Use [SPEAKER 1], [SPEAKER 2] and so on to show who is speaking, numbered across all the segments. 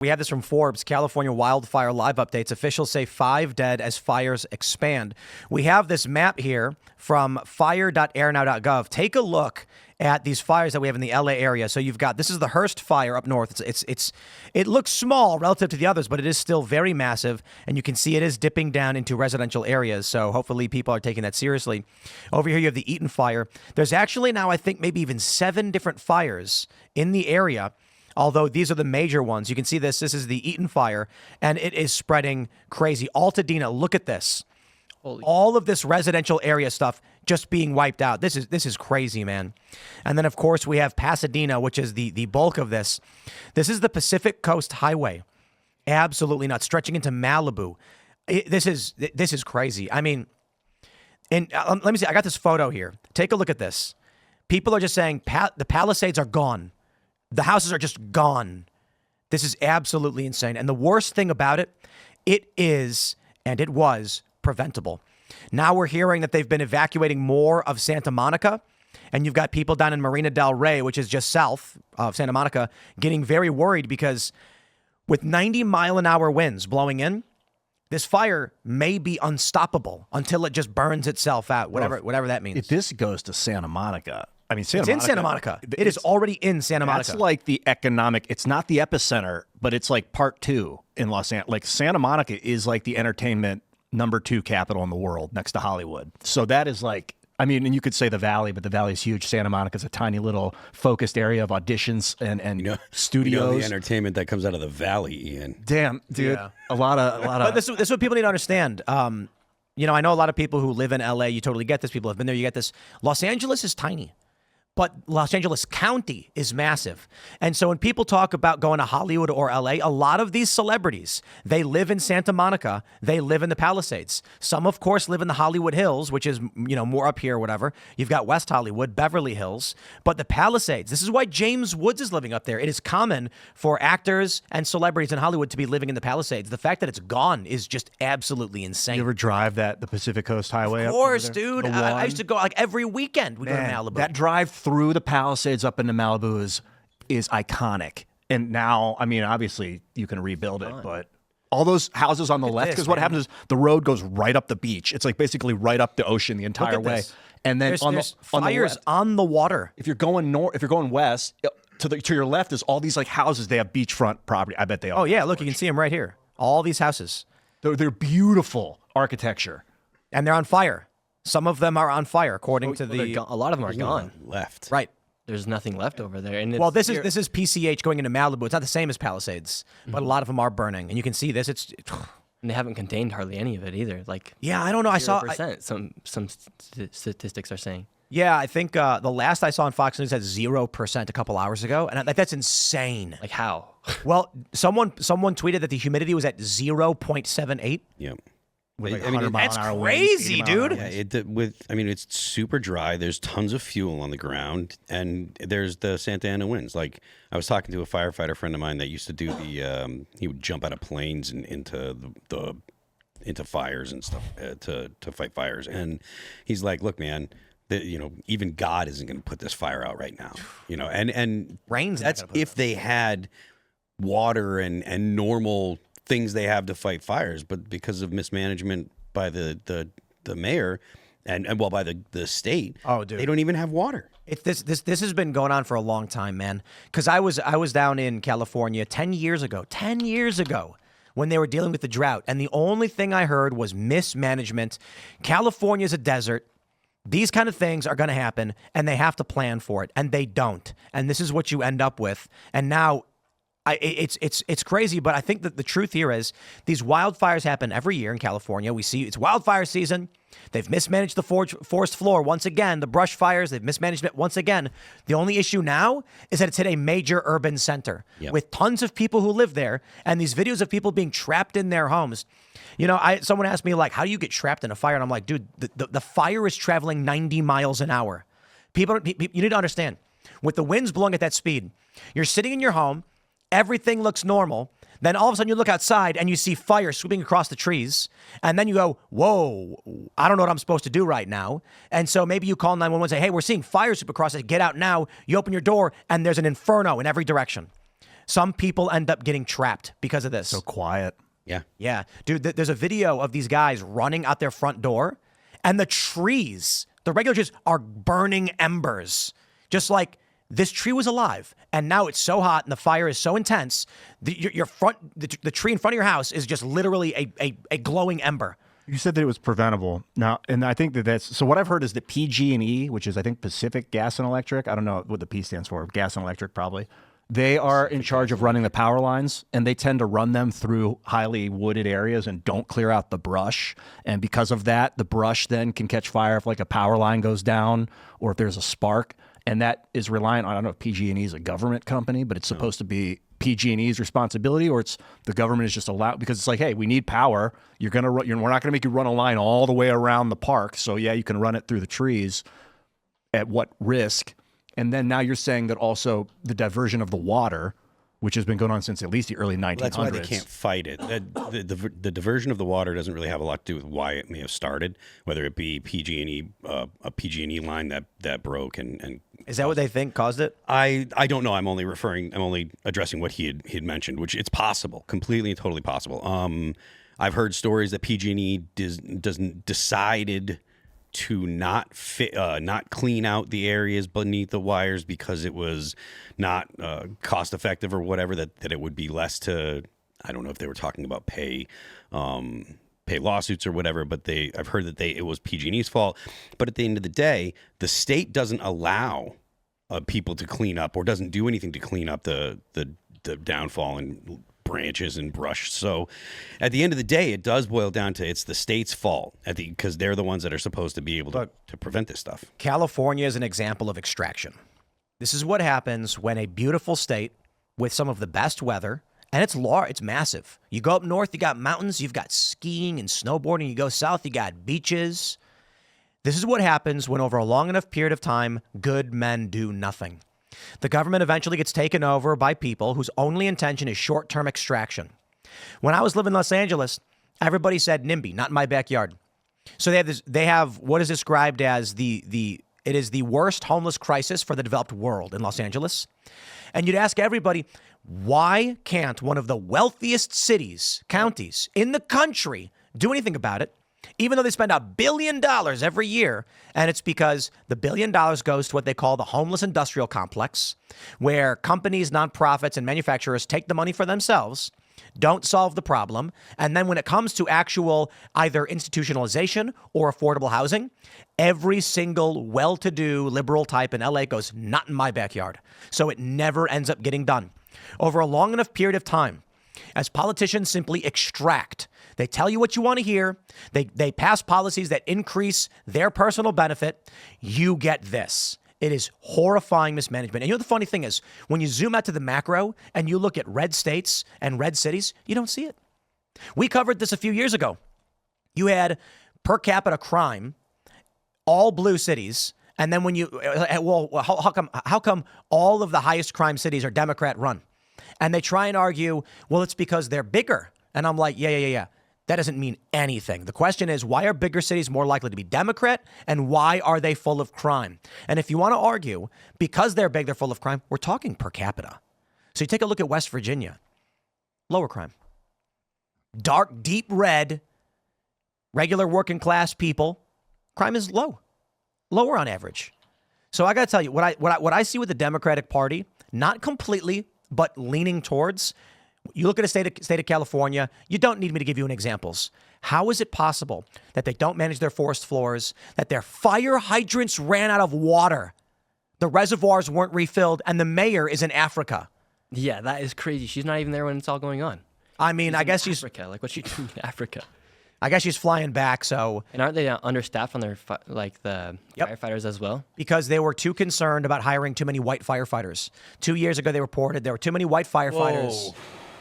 [SPEAKER 1] We have this from Forbes, California wildfire live updates. Officials say 5 dead as fires expand. We have this map here from fire.airnow.gov. Take a look at these fires that we have in the LA area. So you've got, this is the Hearst fire up north. It looks small relative to the others, but it is still very massive. And you can see it is dipping down into residential areas. So hopefully people are taking that seriously. Over here, you have the Eaton fire. There's actually now, I think, maybe even 7 different fires in the area. Although these are the major ones. You can see this. This is the Eaton fire, and it is spreading crazy. Altadena, look at this. All of this residential area stuff just being wiped out. This is crazy, man. And then, of course, we have Pasadena, which is the bulk of this. This is the Pacific Coast Highway. Absolutely not. Stretching into Malibu. This is crazy. I mean, let me see. I got this photo here. Take a look at this. People are just saying the Palisades are gone. The houses are just gone. This is absolutely insane. And the worst thing about it, it is, and it was, preventable. Now we're hearing that they've been evacuating more of Santa Monica, and you've got people down in Marina del Rey, which is just south of Santa Monica, getting very worried because with 90-mile-an-hour winds blowing in, this fire may be unstoppable until it just burns itself out, whatever that means.
[SPEAKER 2] If this goes to Santa Monica, I mean,
[SPEAKER 1] it's in Santa Monica. It is already in Santa Monica.
[SPEAKER 2] That's like the economic, it's not the epicenter, but it's like part 2 in Los Angeles. Like Santa Monica is like the entertainment number 2 capital in the world next to Hollywood. So that is like, I mean, and you could say the Valley, but the Valley is huge. Santa Monica's a tiny little focused area of auditions and studios.
[SPEAKER 3] The entertainment that comes out of the Valley, Ian.
[SPEAKER 2] Damn, dude. Yeah. A lot of.
[SPEAKER 1] But this is what people need to understand. I know a lot of people who live in LA. You totally get this. People have been there. You get this. Los Angeles is tiny. But Los Angeles County is massive. And so when people talk about going to Hollywood or LA, a lot of these celebrities, they live in Santa Monica. They live in the Palisades. Some, of course, live in the Hollywood Hills, which is, more up here or whatever. You've got West Hollywood, Beverly Hills. But the Palisades, this is why James Woods is living up there. It is common for actors and celebrities in Hollywood to be living in the Palisades. The fact that it's gone is just absolutely insane.
[SPEAKER 2] You ever drive the Pacific Coast Highway?
[SPEAKER 1] Of course, dude. I used to go like every weekend. We go to Malibu.
[SPEAKER 2] That drive through the Palisades up into Malibu is iconic. And now, I mean, obviously you can rebuild it, but all those houses on the left, because what happens is the road goes right up the beach. It's like basically right up the ocean the entire way. And then
[SPEAKER 1] there's fires on the water.
[SPEAKER 2] If you're going north, if you're going west, to your left is all these like houses. They have beachfront property. I bet they all.
[SPEAKER 1] Oh yeah, look, you can see them right here. All these houses.
[SPEAKER 2] They're beautiful architecture,
[SPEAKER 1] and they're on fire. Some of them are on fire, according to the.
[SPEAKER 4] A lot of them are gone.
[SPEAKER 3] Left.
[SPEAKER 1] Right.
[SPEAKER 4] There's nothing left over there. And
[SPEAKER 1] this is PCH going into Malibu. It's not the same as Palisades, but a lot of them are burning, and you can see this.
[SPEAKER 4] And they haven't contained hardly any of it either. Like
[SPEAKER 1] I don't know.
[SPEAKER 4] 0%, some statistics are saying.
[SPEAKER 1] Yeah, I think the last I saw on Fox News had 0% a couple hours ago, and that's insane.
[SPEAKER 4] Like how?
[SPEAKER 1] Well, someone tweeted that the humidity was at 0.78.
[SPEAKER 3] Yep.
[SPEAKER 2] Like
[SPEAKER 1] that's crazy, dude.
[SPEAKER 3] Yeah, it's super dry. There's tons of fuel on the ground, and there's the Santa Ana winds. Like I was talking to a firefighter friend of mine that used to do he would jump out of planes and into fires and stuff to fight fires. And he's like, "Look, man, even God isn't going to put this fire out right now. And
[SPEAKER 1] rain's.
[SPEAKER 3] That's if they had water and normal things they have to fight fires, but because of mismanagement by the mayor and by the state, they don't even have water.
[SPEAKER 1] This has been going on for a long time, man. Because I was down in California 10 years ago when they were dealing with the drought, and the only thing I heard was mismanagement. California's a desert. These kind of things are going to happen, and they have to plan for it, and they don't. And this is what you end up with. And now it's crazy, but I think that the truth here is these wildfires happen every year in California. We see it's wildfire season. They've mismanaged the forest floor once again. The brush fires, they've mismanaged it once again. The only issue now is that it's hit a major urban center with tons of people who live there, and these videos of people being trapped in their homes. Someone asked me, like, how do you get trapped in a fire? And I'm like, dude, the fire is traveling 90 miles an hour. You need to understand, with the winds blowing at that speed, you're sitting in your home, everything looks normal. Then all of a sudden you look outside and you see fire sweeping across the trees. And then you go, whoa, I don't know what I'm supposed to do right now. And so maybe you call 911 and say, hey, we're seeing fire sweep across it. Get out now. You open your door and there's an inferno in every direction. Some people end up getting trapped because of this.
[SPEAKER 2] So quiet.
[SPEAKER 3] Yeah.
[SPEAKER 1] Yeah. Dude, there's a video of these guys running out their front door, and the trees, the regular trees, are burning embers. Just like this tree was alive, and now it's so hot and the fire is so intense, the tree in front of your house is just literally a glowing ember.
[SPEAKER 2] You said that it was preventable. Now, and I think that's so what I've heard is that PG&E, which is I think Pacific Gas and Electric, I don't know what the P stands for, gas and electric probably. They are in charge of running the power lines, and they tend to run them through highly wooded areas and don't clear out the brush. And because of that, the brush then can catch fire if like a power line goes down or if there's a spark. And that is reliant on, I don't know if PG&E is a government company, but it's supposed to be PG&E's responsibility, or it's the government is just allowed, because it's like, hey, we need power. We're not going to make you run a line all the way around the park. So yeah, you can run it through the trees. At what risk? And then now you're saying that also the diversion of the water, which has been going on since at least the early 1900s.
[SPEAKER 3] That's why they can't fight it. The diversion of the water doesn't really have a lot to do with why it may have started, whether it be PG&E, a PG&E line that broke and
[SPEAKER 1] Is that what they think caused it?
[SPEAKER 3] I don't know. I'm only addressing what he had mentioned, which it's possible, completely and totally possible. I've heard stories that PG&E decided to not clean out the areas beneath the wires because it was not cost effective or whatever, that it would be less to, I don't know if they were talking about pay lawsuits or whatever, but I've heard that it was PG&E's fault. But at the end of the day, the state doesn't allow people to clean up or doesn't do anything to clean up the downfall and branches and brush. So at the end of the day, it does boil down to it's the state's fault because they're the ones that are supposed to be able to prevent this stuff.
[SPEAKER 1] California is an example of extraction. This is what happens when a beautiful state with some of the best weather, and it's large, it's massive. You go up north, you got mountains, you've got skiing and snowboarding. You go south, you got beaches. This is what happens when over a long enough period of time, good men do nothing. The government eventually gets taken over by people whose only intention is short-term extraction. When I was living in Los Angeles, everybody said NIMBY, not in my backyard. So they have what is described as it is the worst homeless crisis for the developed world in Los Angeles. And you'd ask everybody, why can't one of the wealthiest counties in the country do anything about it? Even though they spend $1 billion every year, and it's because the $1 billion goes to what they call the homeless industrial complex, where companies, nonprofits, and manufacturers take the money for themselves, don't solve the problem, and then when it comes to actual either institutionalization or affordable housing, every single well-to-do liberal type in LA goes, not in my backyard. So it never ends up getting done. Over a long enough period of time, as politicians simply extract, they tell you what you want to hear. They pass policies that increase their personal benefit. You get this. It is horrifying mismanagement. And you know the funny thing is, when you zoom out to the macro and you look at red states and red cities, you don't see it. We covered this a few years ago. You had per capita crime, all blue cities. And then when how come all of the highest crime cities are Democrat run? And they try and argue, well, it's because they're bigger. And I'm like, yeah. That doesn't mean anything. The question is, why are bigger cities more likely to be Democrat, and why are they full of crime? And if you want to argue, because they're big, they're full of crime, we're talking per capita. So you take a look at West Virginia, lower crime. Dark, deep red, regular working class people, crime is lower on average. So I got to tell you, what I see with the Democratic Party, not completely, but leaning towards. You look at a state of California, you don't need me to give you any examples. How is it possible that they don't manage their forest floors, that their fire hydrants ran out of water, the reservoirs weren't refilled, and the mayor is in Africa?
[SPEAKER 4] Yeah, that is crazy. She's not even there when it's all going on.
[SPEAKER 1] I mean, I guess
[SPEAKER 4] she's Africa. Like, what's she doing in Africa?
[SPEAKER 1] I guess she's flying back, so...
[SPEAKER 4] And aren't they understaffed on their, firefighters as well?
[SPEAKER 1] Because they were too concerned about hiring too many white firefighters. 2 years ago, they reported there were too many white firefighters. Whoa.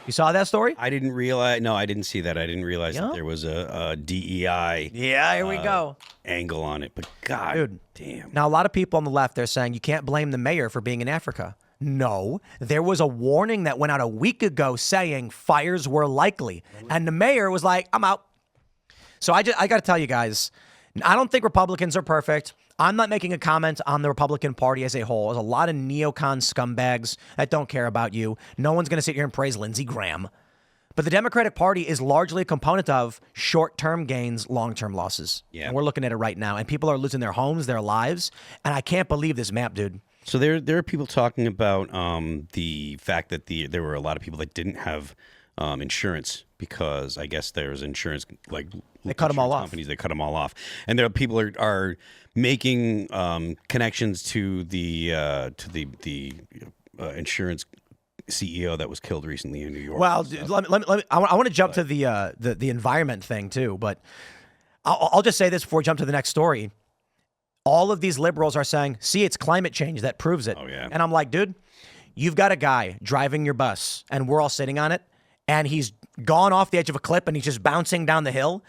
[SPEAKER 1] You saw that story?
[SPEAKER 3] I didn't realize. No, I didn't see that. I didn't realize that there was a DEI.
[SPEAKER 1] Yeah, here we go.
[SPEAKER 3] Angle on it. But God,
[SPEAKER 1] dude,
[SPEAKER 3] damn.
[SPEAKER 1] Now, a lot of people on the left, they're saying you can't blame the mayor for being in Africa. No, there was a warning that went out a week ago saying fires were likely. And the mayor was like, I'm out. So I got to tell you guys, I don't think Republicans are perfect. I'm not making a comment on the Republican Party as a whole. There's a lot of neocon scumbags that don't care about you. No one's going to sit here and praise Lindsey Graham. But the Democratic Party is largely a component of short-term gains, long-term losses.
[SPEAKER 3] Yeah.
[SPEAKER 1] And we're looking at it right now. And people are losing their homes, their lives. And I can't believe this map, dude.
[SPEAKER 3] So there are people talking about the fact that there were a lot of people that didn't have insurance because I guess there was insurance like
[SPEAKER 1] they cut them all off.
[SPEAKER 3] Companies, they cut them all off, and there are people are making connections to the insurance CEO that was killed recently in New York.
[SPEAKER 1] Well, I want to jump to the environment thing too, but I'll just say this before we jump to the next story. All of these liberals are saying, see, it's climate change that proves it.
[SPEAKER 3] Oh, yeah.
[SPEAKER 1] And I'm like, dude, you've got a guy driving your bus and we're all sitting on it and he's gone off the edge of a cliff and he's just bouncing down the hill.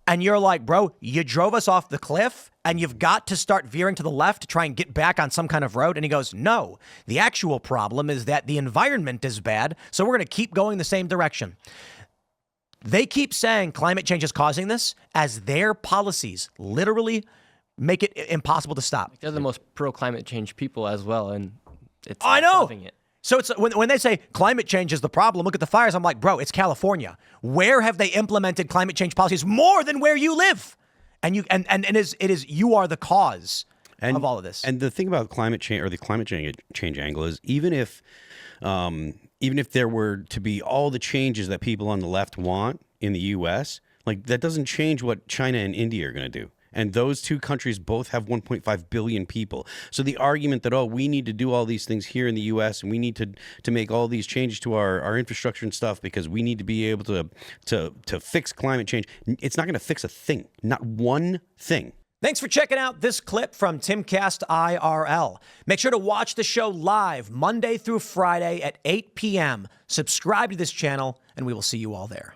[SPEAKER 1] And you're like, bro, you drove us off the cliff and you've got to start veering to the left to try and get back on some kind of road. And he goes, no, the actual problem is that the environment is bad. So we're going to keep going the same direction. They keep saying climate change is causing this as their policies literally make it impossible to stop.
[SPEAKER 4] They're the most pro-climate change people as well, and it's
[SPEAKER 1] I know.
[SPEAKER 4] solving it.
[SPEAKER 1] So it's when they say climate change is the problem, look at the fires. I'm like, bro, it's California. Where have they implemented climate change policies more than where you live? And you it is you are the cause of all of this.
[SPEAKER 3] And the thing about climate change or the climate change angle is even if there were to be all the changes that people on the left want in the U.S., like that doesn't change what China and India are going to do. And those two countries both have 1.5 billion people. So the argument that, we need to do all these things here in the U.S. and we need to make all these changes to our infrastructure and stuff because we need to be able to fix climate change, it's not going to fix a thing, not one thing.
[SPEAKER 1] Thanks for checking out this clip from Timcast IRL. Make sure to watch the show live Monday through Friday at 8 p.m. Subscribe to this channel, and we will see you all there.